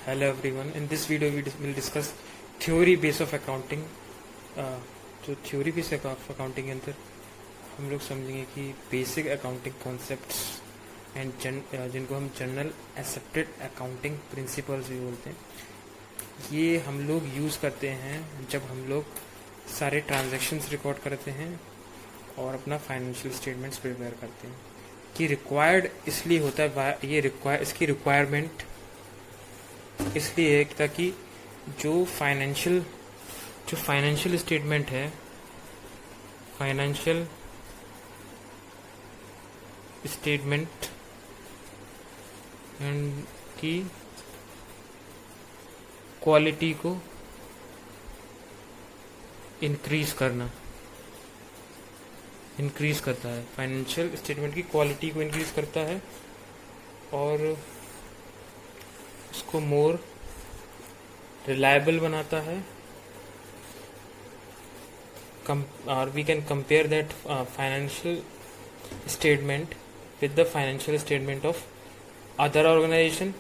Hello everyone. In this video we will discuss theory base of accounting. जो theory base of accounting के अंदर हम लोग समझेंगे कि बेसिक अकाउंटिंग कॉन्सेप्ट्स एंड जिनको हम जनरल एक्सेप्टेड अकाउंटिंग प्रिंसिपल्स भी बोलते हैं, ये हम लोग यूज़ करते हैं जब हम लोग सारे ट्रांजैक्शंस रिकॉर्ड करते हैं और अपना फाइनेंशियल स्टेटमेंट्स प्रिपेयर करते हैं। कि रिक्वायर्ड इसलिए होता है, इसकी रिक्वायरमेंट इसलिए है ताकि जो फाइनेंशियल स्टेटमेंट है, फाइनेंशियल स्टेटमेंट एंड की क्वालिटी को इंक्रीज करता है। फाइनेंशियल स्टेटमेंट की क्वालिटी को इंक्रीज करता है और उसको मोर रिलायबल बनाता है। और we can compare that financial statement with the financial statement of other organization.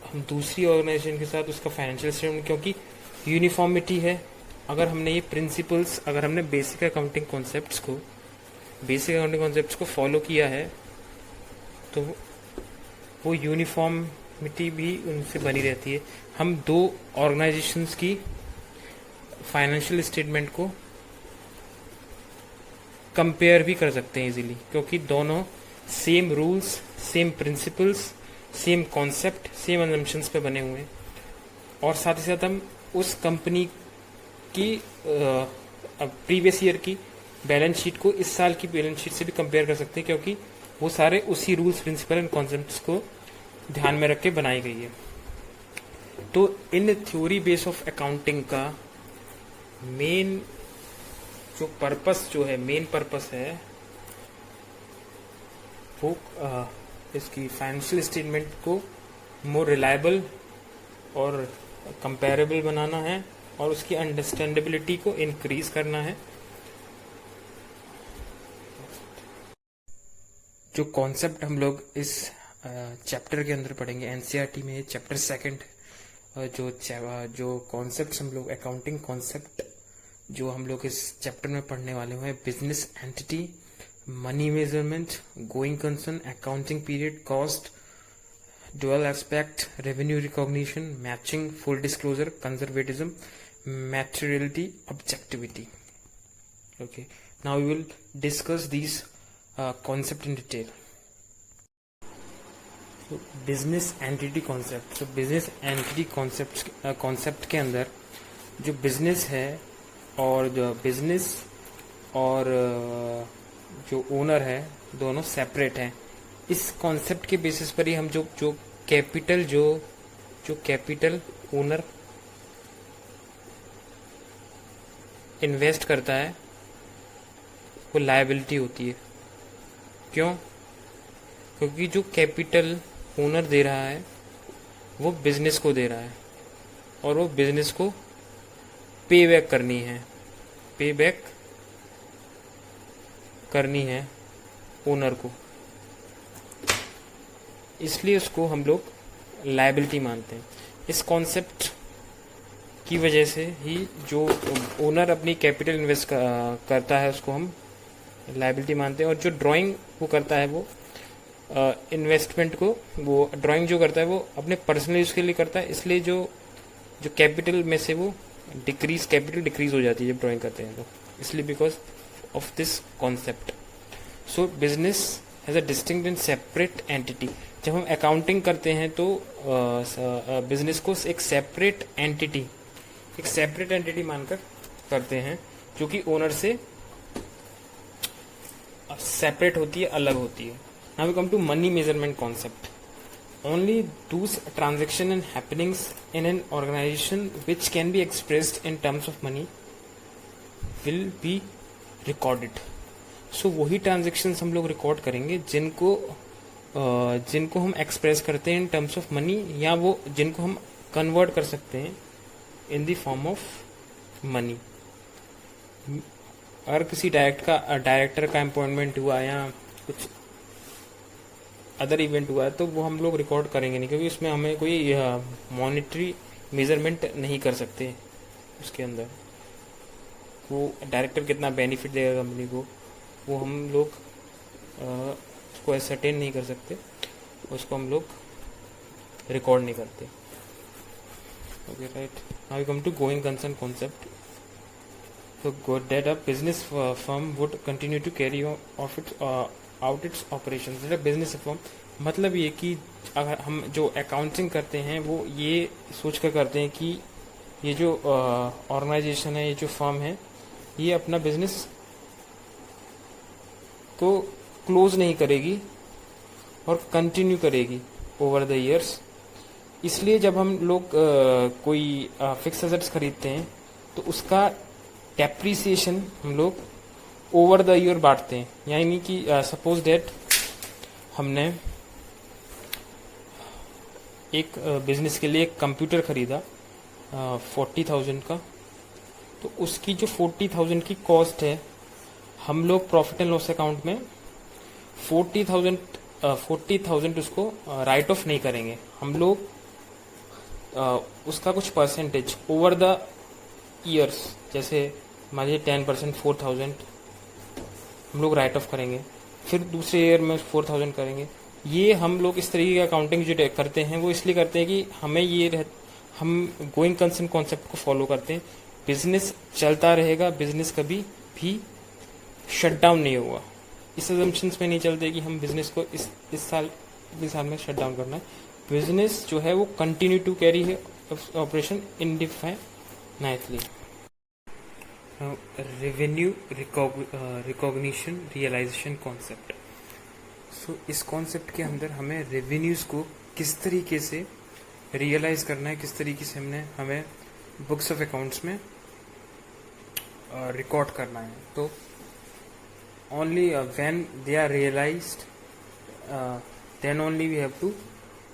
हम दूसरी ऑर्गेनाइजेशन के साथ उसका फाइनेंशियल स्टेटमेंट, क्योंकि यूनिफॉर्मिटी है। अगर हमने ये प्रिंसिपल्स, अगर हमने बेसिक अकाउंटिंग कॉन्सेप्ट्स को फॉलो किया है तो वो यूनिफॉर्मिटी भी उनसे बनी रहती है। हम दो ऑर्गेनाइजेशंस की फाइनेंशियल स्टेटमेंट को कंपेयर भी कर सकते हैं इजीली, क्योंकि दोनों same rules, same principles, same concept, same assumptions पे बने हुए हैं। और साथ ही साथ हम उस कंपनी की प्रीवियस ईयर की बैलेंस शीट को इस साल की बैलेंस शीट से भी कंपेयर कर सकते हैं, क्योंकि वो सारे उसी रूल्स, प्रिंसिपल एंड कॉन्सेप्ट्स को ध्यान में रख के बनाई गई है। तो in theory base of accounting का मेन पर्पस है वो इसकी फाइनेंशियल स्टेटमेंट को मोर रिलायबल और कंपेरेबल बनाना है और उसकी अंडरस्टैंडेबिलिटी को इंक्रीज करना है। जो कॉन्सेप्ट हम लोग इस चैप्टर के अंदर पढ़ेंगे, एनसीईआरटी में चैप्टर सेकंड, जो कॉन्सेप्ट्स हम लोग अकाउंटिंग कॉन्सेप्ट जो हम लोग इस चैप्टर में पढ़ने वाले हैं, business entity, money measurement, going concern, accounting period, cost, dual aspect, revenue recognition, matching, full disclosure, conservatism, materiality, objectivity. Okay, now we will discuss these concept in detail. So business entity concept. So business entity concept के अंदर जो business है और जो owner है, दोनों separate हैं। इस कॉन्सेप्ट के बेसिस पर ही हम जो कैपिटल ओनर इन्वेस्ट करता है वो लायबिलिटी होती है। क्यों? क्योंकि जो कैपिटल ओनर दे रहा है वो बिजनेस को दे रहा है और वो बिजनेस को पे बैक करनी है ओनर को, इसलिए उसको हम लोग लायबिलिटी मानते हैं। इस कॉन्सेप्ट की वजह से ही जो ओनर अपनी कैपिटल इन्वेस्ट करता है उसको हम लायबिलिटी मानते हैं। और जो ड्राइंग वो करता है, वो इन्वेस्टमेंट को, वो ड्राइंग जो करता है वो अपने पर्सनल यूज के लिए करता है, इसलिए जो कैपिटल में से वो कैपिटल डिक्रीज हो जाती है जब ड्राइंग करते हैं तो, इसलिए because of this concept. So business has a distinct and separate entity. जब हम अकाउंटिंग करते हैं तो बिजनेस को एक सेपरेट एंटिटी मानकर करते हैं, जो कि ओनर से सेपरेट होती है, अलग होती है। Now we come to money measurement concept. Only those transaction and happenings in an organisation which can be expressed in terms of money will be recorded. So वही ट्रांजैक्शंस हम लोग रिकॉर्ड करेंगे जिनको हम एक्सप्रेस करते हैं इन टर्म्स ऑफ मनी, या वो जिनको हम कन्वर्ट कर सकते हैं in the form of money. अगर किसी डायरेक्टर का अपॉइंटमेंट हुआ या कुछ अदर इवेंट हुआ है तो वो हम लोग रिकॉर्ड करेंगे नहीं, क्योंकि उसमें हमें कोई मॉनिटरी मेजरमेंट नहीं कर सकते उसके अंदर। वो डायरेक्टर कितना बेनिफिट देगा कंपनी को, वो हम लोग उसको एसरटेन नहीं कर सकते, उसको हम लोग रिकॉर्ड नहीं करते। Okay right, now we come to going concern concept. So good that a business firm would continue to carry out its operations. that a business firm मतलब ये कि अगर हम जो अकाउंटिंग करते हैं वो ये सोच कर करते हैं कि ये जो ऑर्गेनाइजेशन है, ये जो फर्म है, ये अपना बिजनेस को क्लोज नहीं करेगी और कंटिन्यू करेगी ओवर द ईयर्स। इसलिए जब हम लोग कोई फिक्स एसेट्स खरीदते हैं तो उसका डेप्रीसिएशन हम लोग ओवर द ईयर बांटते हैं। यानी कि सपोज दैट हमने एक बिजनेस के लिए एक कंप्यूटर खरीदा 40,000 का, तो उसकी जो 40,000 की कॉस्ट है हम लोग प्रॉफिट एंड लॉस अकाउंट में 40,000 उसको राइट ऑफ नहीं करेंगे। हम लोग उसका कुछ परसेंटेज ओवर द ईयर्स, जैसे मान लीजिए 10% 4,000 हम लोग राइट ऑफ करेंगे, फिर दूसरे ईयर में 4,000 करेंगे। ये हम लोग इस तरीके का अकाउंटिंग जो करते हैं वो इसलिए करते हैं कि हमें हम गोइंग कंसर्न कॉन्सेप्ट को फॉलो करते हैं। बिजनेस चलता रहेगा, बिजनेस कभी भी शट डाउन नहीं होगा। इस अजम्पशंस में नहीं चलते कि हम बिजनेस को इस साल में शट डाउन करना है। बिजनेस जो है वो कंटिन्यू टू कैरी है operation indefinitely. Revenue recognition realisation concept. So इस कॉन्सेप्ट के अंदर हमें रेवेन्यूज को किस तरीके से रियलाइज करना है, किस तरीके से हमें बुक्स ऑफ अकाउंट्स में रिकॉर्ड करना है। तो only when they are realized then only we have to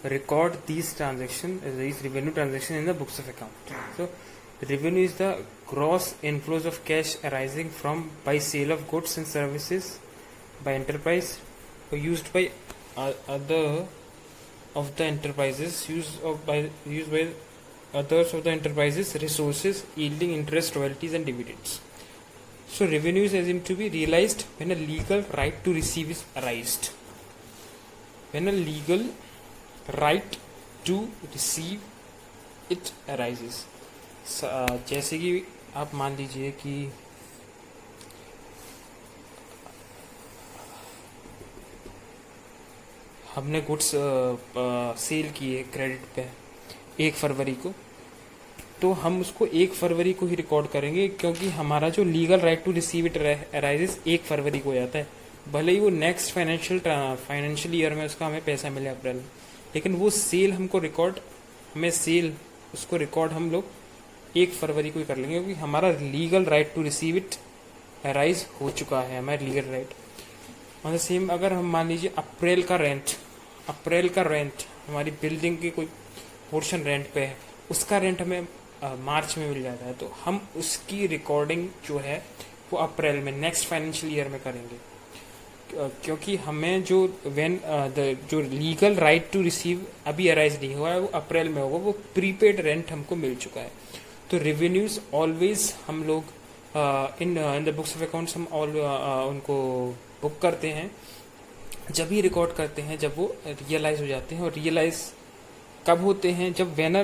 record these revenue transaction in the books of account. So revenue is the gross inflows of cash arising from by sale of goods and services by enterprise or used by other of the enterprises by others of the enterprises resources yielding interest, royalties and dividends. So revenue is assumed to be realized when a legal right to receive is arised. When a legal right to receive it arises. जैसे कि आप मान लीजिए कि हमने goods sale किए credit पे 1 फरवरी को, तो हम उसको 1 फरवरी को ही रिकॉर्ड करेंगे, क्योंकि हमारा जो legal right to receive it arises 1 फरवरी को हो जाता है। भले ही वो नेक्स्ट फाइनेंशियल ईयर में उसका हमें पैसा मिले अप्रैल में, लेकिन वो सेल उसको रिकॉर्ड हम लोग 1 फरवरी को ही कर लेंगे, क्योंकि हमारा legal right to receive it arise हो चुका है, हमारा लीगल राइट। और सेम अगर हम मान लीजिए अप्रैल का रेंट हमारी बिल्डिंग की कोई पोर्शन रेंट पे है, उसका रेंट हमें मार्च में मिल जाता है, तो हम उसकी रिकॉर्डिंग जो है वो अप्रैल में नेक्स्ट फाइनेंशियल ईयर में करेंगे, क्योंकि हमें जो जो लीगल राइट टू रिसीव अभी अराइज नहीं हुआ है वो अप्रैल में होगा, वो प्रीपेड रेंट हमको मिल चुका है। तो रेवेन्यूज ऑलवेज हम लोग in the books of accounts हम उनको बुक करते हैं, जब ही रिकॉर्ड करते हैं जब वो रियलाइज हो जाते हैं। और रियलाइज कब होते हैं? जब when a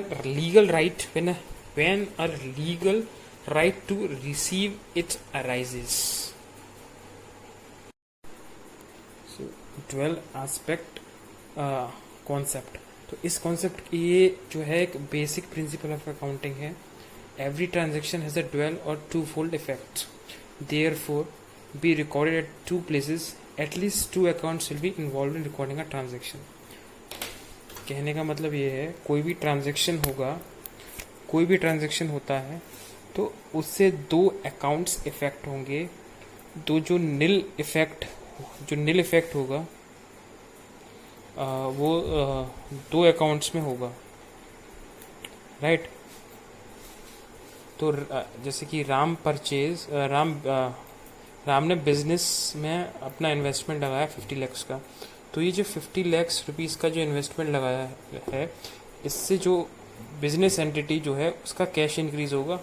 legal right to receive it arises. 12 aspect concept. तो इस कॉन्सेप्ट ये जो है एक बेसिक प्रिंसिपल ऑफ अकाउंटिंग है। Every transaction has a dual और two fold effect, therefore be recorded at 2 places, at least 2 accounts will be involved in recording a transaction। कहने का मतलब ये है कोई भी ट्रांजेक्शन होता है तो उससे 2 अकाउंट्स इफेक्ट होंगे। जो निल इफेक्ट होगा वो 2 अकाउंट्स में होगा, राइट। तो जैसे कि राम ने बिजनेस में अपना इन्वेस्टमेंट लगाया 50 लाख का, तो ये जो 50 लाख रुपीस का जो इन्वेस्टमेंट लगाया है, इससे जो बिजनेस एंटिटी जो है उसका कैश इंक्रीज होगा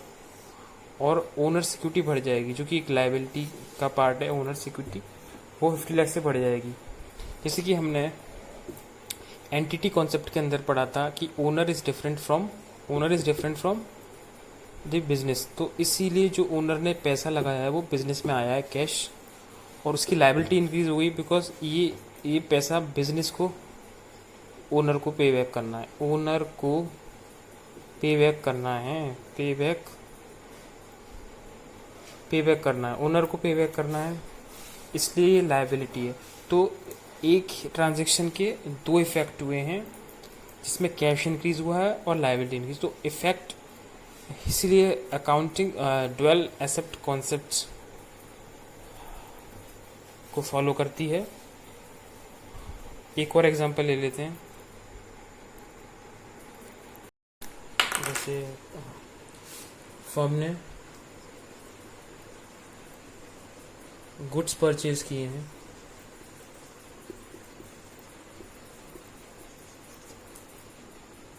और ओनर सिक्योरिटी बढ़ जाएगी, जो कि एक लायबिलिटी का पार्ट है। ओनर सिक्योरिटी वो 50 लाख से बढ़ जाएगी। जैसे कि हमने एंटिटी कॉन्सेप्ट के अंदर पढ़ा था कि owner is different from the business. तो इसीलिए जो ओनर ने पैसा लगाया है वो बिजनेस में आया है कैश, और उसकी लायबिलिटी इंक्रीज हो गई बिकॉज ये पैसा बिजनेस को ओनर को पे बैक करना है। ओनर को पे बैक करना है, पे बैक करना है, ओनर को पे बैक करना है, इसलिए ये लायबिलिटी है। तो एक ट्रांजैक्शन के दो इफेक्ट हुए हैं, जिसमें कैश इंक्रीज हुआ है और लायबिलिटी इंक्रीज। तो इफेक्ट इसलिए अकाउंटिंग ड्वेल एसेट कॉन्सेप्ट को फॉलो करती है। एक और एग्जांपल ले लेते हैं। जैसे फर्म ने गुड्स परचेज किए हैं,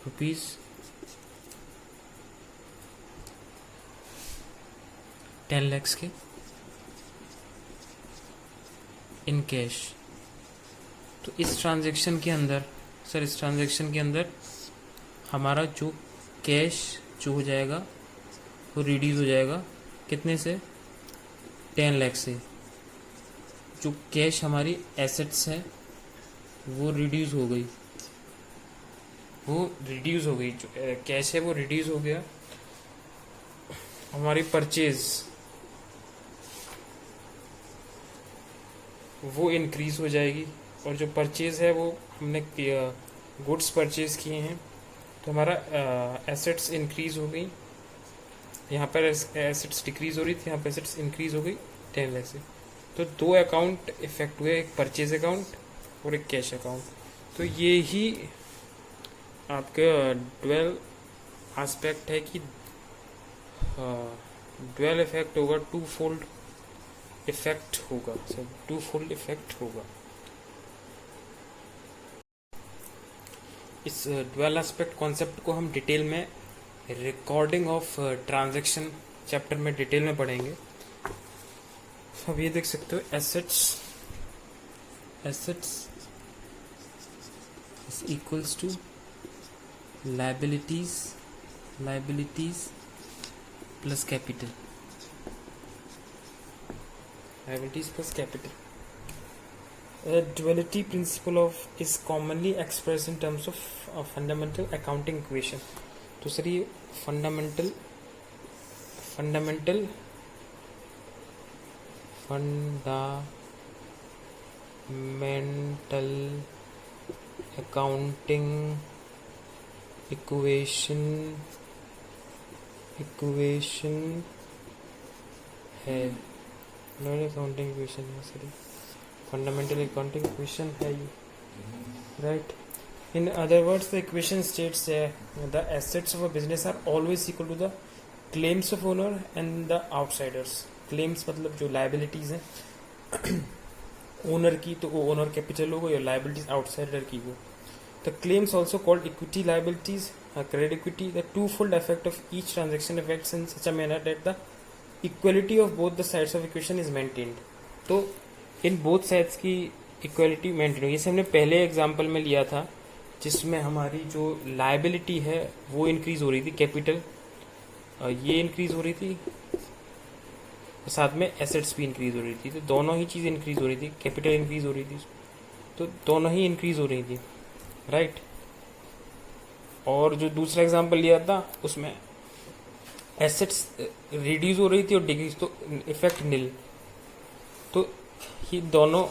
रुपीज 10 lakhs के इन कैश। तो इस ट्रांजैक्शन के अंदर हमारा जो कैश जो हो जाएगा वो रिड्यूस हो जाएगा कितने से, 10 लाख से। जो कैश हमारी एसेट्स है वो रिड्यूस हो गई, जो कैश है वो रिड्यूस हो गया। हमारी परचेज वो इंक्रीज हो जाएगी, और जो परचेज है वो हमने गुड्स परचेज किए हैं, तो हमारा एसेट्स इंक्रीज हो गई। यहाँ पर एसेट्स डिक्रीज हो रही थी, यहाँ पर एसेट्स इंक्रीज हो गई 10 लाख से। तो दो अकाउंट इफेक्ट हुए, एक परचेज अकाउंट और एक कैश अकाउंट। तो ये ही आपके ड्वेल एस्पेक्ट है कि ड्वेल इफेक्ट होगा, टू फोल्ड इफेक्ट होगा। इस ड्वेल एस्पेक्ट कॉन्सेप्ट को हम डिटेल में रिकॉर्डिंग ऑफ ट्रांजैक्शन चैप्टर में डिटेल में पढ़ेंगे। अब ये देख सकते हो, assets is equals to liabilities plus capital. Duality principle is commonly expressed in terms of a fundamental accounting equation. तो सर ये fundamental accounting equation है, नॉन अकाउंटिंग इक्वेशन है सर, फंडामेंटल अकाउंटिंग इक्वेशन है ये, right. In other words, the equation states the assets of a business are always equal to the claims of owner and the outsiders. Claims मतलब जो liabilities हैं owner की, तो वो owner capital होगा, या liabilities आउटसाइडर की वो। The claims also called equity liabilities, credit equity. The twofold effect of each transaction affects in such a manner that the equality of both the sides of equation is maintained. तो इन both sides की equality maintain होगी। जैसे हमने पहले example में लिया था, जिसमें हमारी जो लायबिलिटी है वो इंक्रीज हो रही थी, कैपिटल ये इंक्रीज हो रही थी, साथ में एसेट्स भी इंक्रीज हो रही थी। तो दोनों ही चीज़ इंक्रीज हो रही थी, कैपिटल इंक्रीज हो रही थी, तो दोनों ही इंक्रीज हो रही थी, राइट। और जो दूसरा एग्जांपल लिया था उसमें एसेट्स रिड्यूस हो रही थी और डिक्रीज, तो इफेक्ट नील। तो ये दोनों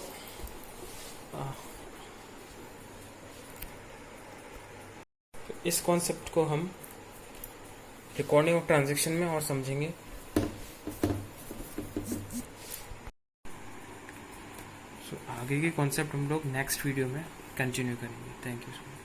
इस कॉन्सेप्ट को हम रिकॉर्डिंग ऑफ ट्रांजैक्शन में और समझेंगे। आगे के कॉन्सेप्ट हम लोग नेक्स्ट वीडियो में कंटिन्यू करेंगे। Thank you so much.